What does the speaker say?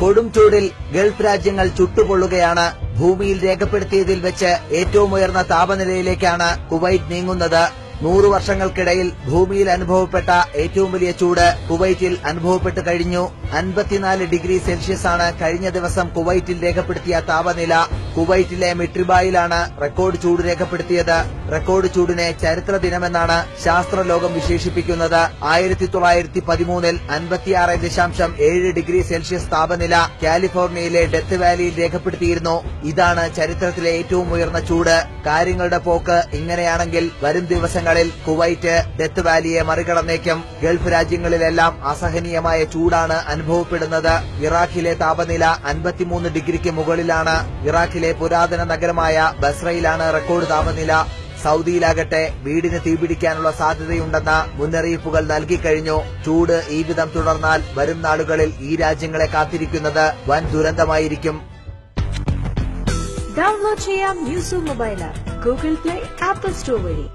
കൊടും ചൂടിൽ ഗൾഫ് രാജ്യങ്ങൾ ചുട്ടുപൊള്ളുകയാണ്. ഭൂമിയിൽ രേഖപ്പെടുത്തിയതിൽ വെച്ച് ഏറ്റവും ഉയർന്ന താപനിലയിലേക്കാണ് കുവൈറ്റ് നീങ്ങുന്നത്. 100 വർഷങ്ങൾക്കിടയിൽ ഭൂമിയിൽ അനുഭവപ്പെട്ട ഏറ്റവും വലിയ ചൂട് കുവൈറ്റിൽ അനുഭവപ്പെട്ടു കഴിഞ്ഞു. 54 ഡിഗ്രി സെൽഷ്യസ് ആണ് കഴിഞ്ഞ ദിവസം കുവൈറ്റിൽ രേഖപ്പെടുത്തിയ താപനില. കുവൈറ്റിലെ മിട്രിബായിലാണ് റെക്കോർഡ് ചൂട് രേഖപ്പെടുത്തിയത്. റെക്കോർഡ് ചൂടിനെ ചരിത്ര ദിനമെന്നാണ് ശാസ്ത്രലോകം വിശേഷിപ്പിക്കുന്നത്. 1913-ൽ 56.7 ഡിഗ്രി സെൽഷ്യസ് താപനില കാലിഫോർണിയയിലെ ഡെത്ത് വാലിയിൽ രേഖപ്പെടുത്തിയിരുന്നു. ഇതാണ് ചരിത്രത്തിലെ ഏറ്റവും ഉയർന്ന ചൂട്. കാര്യങ്ങളുടെ പോക്ക് ഇങ്ങനെയാണെങ്കിൽ വരും ദിവസങ്ങളിൽ കുവൈറ്റ് ഡെത്ത് വാലിയെ മറികടന്നേക്കും. ഗൾഫ് രാജ്യങ്ങളിലെല്ലാം അസഹനീയമായ ചൂടാണ് അനുഭവപ്പെടുന്നത്. ഇറാഖിലെ താപനില 53 ഡിഗ്രിക്ക് മുകളിലാണ്. ഇറാഖിലെ പുരാതന നഗരമായ ബസ്രയിലാണ് റെക്കോർഡ് താപനില. സൌദിയിലാകട്ടെ വീടിന് തീപിടിക്കാനുള്ള സാധ്യതയുണ്ടെന്ന മുന്നറിയിപ്പുകൾ നൽകിക്കഴിഞ്ഞു. ചൂട് ഈ വിധം തുടർന്നാൽ വരും നാളുകളിൽ ഈ രാജ്യങ്ങളെ കാത്തിരിക്കുന്നത് വൻ ദുരന്തമായിരിക്കും. ഡൗൺലോഡ് ചെയ്യാം news mobile app Google play, apple store വഴി.